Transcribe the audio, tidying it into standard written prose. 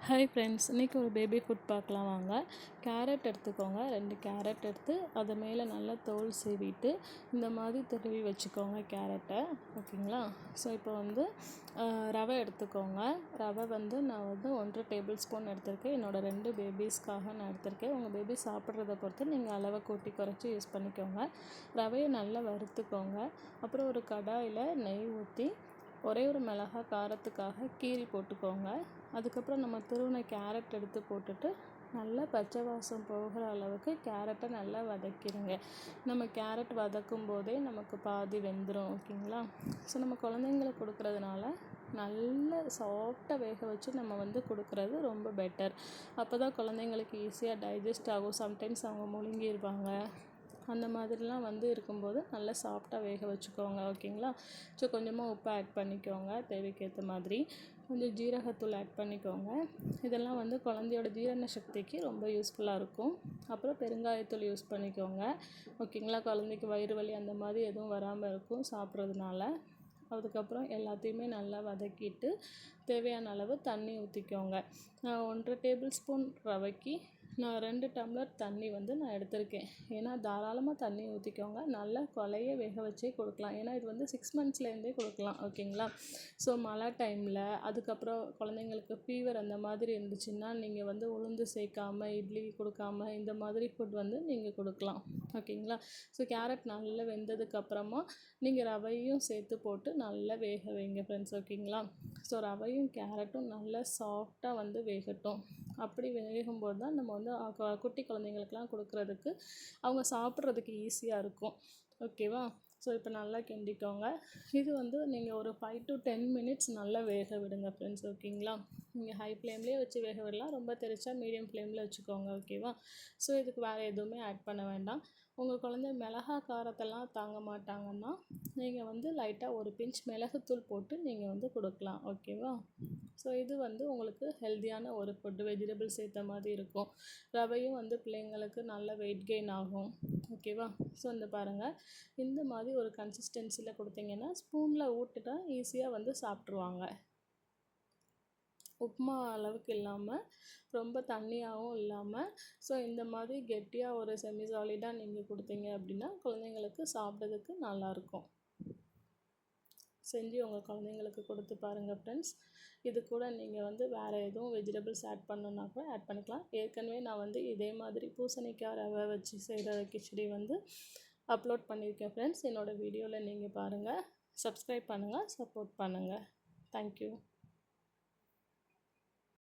Hi friends, இன்றைக்கி ஒரு baby food பார்க்கலாம் வாங்க. கேரட் எடுத்துக்கோங்க. 2 கேரட் எடுத்து அதை மேலே நல்லா தோல் சீவிட்டு இந்த மாதிரி துருவி வச்சுக்கோங்க கேரட்டை. ஓகேங்களா? ஸோ இப்போ ரவை எடுத்துக்கோங்க. ரவை நான் 1.5 டேபிள் ஸ்பூன் எடுத்திருக்கேன். என்னோடய 2 பேபிஸ்க்காக நான் எடுத்திருக்கேன். உங்கள் பேபி சாப்பிட்றத பொறுத்து நீங்கள் அளவை கூட்டி குறைச்சி யூஸ் பண்ணிக்கோங்க. ரவையை நல்லா வறுத்துக்கோங்க. அப்புறம் ஒரு கடாயில் நெய் ஊற்றி ஒரே ஒரு மிளகாய் காரத்துக்காக கீரி போட்டுக்கோங்க. அதுக்கப்புறம் நம்ம துருவின கேரட் எடுத்து போட்டுட்டு நல்லா பச்சை வாசம் போகிற அளவுக்கு கேரட்டை நல்லா வதக்கிடுங்க. நம்ம கேரட் வதக்கும் போதே நமக்கு பாதி வெந்துடும். ஓகேங்களா? ஸோ நம்ம குழந்தைங்களுக்கு கொடுக்குறதுனால நல்ல சாஃப்டாக வேக வச்சு நம்ம கொடுக்குறது ரொம்ப பெட்டர். அப்போ தான் குழந்தைங்களுக்கு ஈஸியாக டைஜஸ்ட் ஆகும். சம்டைம்ஸ் அவங்க முழுங்கிடுவாங்க. அந்த மாதிரிலாம் இருக்கும்போது நல்லா சாஃப்டாக வேக வச்சுக்கோங்க. ஓகேங்களா? ஸோ கொஞ்சமாக உப்பு ஆட் பண்ணிக்கோங்க, தேவைக்கேற்ற மாதிரி. கொஞ்சம் ஜீரகத்தூள் ஆட் பண்ணிக்கோங்க. இதெல்லாம் குழந்தையோட ஜீரண சக்திக்கு ரொம்ப யூஸ்ஃபுல்லாக இருக்கும். அப்புறம் பெருங்காயத்தூள் யூஸ் பண்ணிக்கோங்க. ஓகேங்களா? குழந்தைக்கு வயிறு வலி அந்த மாதிரி எதுவும் வராமல் இருக்கும் சாப்பிட்றதுனால. அதுக்கப்புறம் எல்லாத்தையுமே நல்லா வதக்கிட்டு தேவையான அளவு தண்ணி ஊற்றிக்கோங்க. நான் 1.5 டேபிள் ஸ்பூன் ரவைக்கு நான் 2 டம்ளர் தண்ணி நான் எடுத்திருக்கேன். ஏன்னா தாராளமாக தண்ணி ஊற்றிக்கோங்க. நல்லா கொலைய வேக வச்சே கொடுக்கலாம். ஏன்னா இது 6 மந்த்ஸ்லேருந்தே கொடுக்கலாம். ஓகேங்களா? ஸோ மழை டைமில் அதுக்கப்புறம் குழந்தைங்களுக்கு ஃபீவர் அந்த மாதிரி இருந்துச்சுன்னா நீங்கள் உளுந்து சேர்க்காமல் இட்லி கொடுக்காமல் இந்த மாதிரி ஃபுட் நீங்கள் கொடுக்கலாம். ஓகேங்களா? ஸோ கேரட் நல்லா வெந்ததுக்கப்புறமா நீங்கள் ரவையும் சேர்த்து போட்டு நல்லா வேக வைங்க ஃப்ரெண்ட்ஸ். ஓகேங்களா? ஸோ ரவையும் கேரட்டும் நல்லா சாஃப்டாக வேகட்டும். அப்படி வேகும்போது தான் நம்ம குட்டி குழந்தைங்களுக்கெலாம் கொடுக்குறதுக்கு அவங்க சாப்பிட்றதுக்கு ஈஸியாக இருக்கும். ஓகேவா? ஸோ இப்போ நல்லா கிண்டிக்கோங்க. இது நீங்கள் ஒரு 5 to 10 மினிட்ஸ் நல்லா வேக விடுங்க ஃப்ரெண்ட்ஸ். ஓகேங்களா? நீங்கள் ஹை ஃப்ளேம்லேயே வச்சு வேக விடலாம். ரொம்ப தெரிச்சா மீடியம் ஃப்ளேமில் வச்சுக்கோங்க. ஓகேவா? ஸோ இதுக்கு வேறு எதுவுமே ஆட் பண்ண வேண்டாம். உங்கள் குழந்தை மிளகாய் காரத்தெல்லாம் தாங்க மாட்டாங்கன்னா நீங்கள் லைட்டாக ஒரு பிஞ்ச் மிளகுத்தூள் போட்டு நீங்கள் கொடுக்கலாம். ஓகேவா? ஸோ இது உங்களுக்கு ஹெல்த்தியான ஒரு ஃபுட்டு. வெஜிடபிள் சேர்த்த மாதிரி இருக்கும். ரவையும் பிள்ளைங்களுக்கு நல்ல வெயிட் கெயின் ஆகும். ஓகேவா? ஸோ பாருங்கள், இந்த மாதிரி ஒரு கன்சிஸ்டன்சியில் கொடுத்தீங்கன்னா ஸ்பூனில் ஊட்டுட்டா ஈஸியாக சாப்பிட்ருவாங்க. உப்புமா அளவுக்கு இல்லாமல் ரொம்ப தண்ணியாகவும் இல்லாமல் ஸோ இந்த மாதிரி கெட்டியாக ஒரு செமி சாலிடாக நீங்கள் கொடுத்தீங்க அப்படின்னா குழந்தைங்களுக்கு சாப்பிட்றதுக்கு நல்லாயிருக்கும். செஞ்சு உங்கள் குழந்தைங்களுக்கு கொடுத்து பாருங்கள் ஃப்ரெண்ட்ஸ். இது கூட நீங்கள் வேறு எதுவும் வெஜிடபிள்ஸ் ஆட் பண்ணணுன்னா கூட ஆட் பண்ணிக்கலாம். ஏற்கனவே நான் இதே மாதிரி பூசணிக்காய் ரவை வச்சு செய்கிற கிச்சடி அப்லோட் பண்ணியிருக்கேன் ஃப்ரெண்ட்ஸ். என்னோடய வீடியோவில் நீங்கள் பாருங்கள். சப்ஸ்கிரைப் பண்ணுங்கள், சப்போர்ட் பண்ணுங்கள். தேங்க்யூ.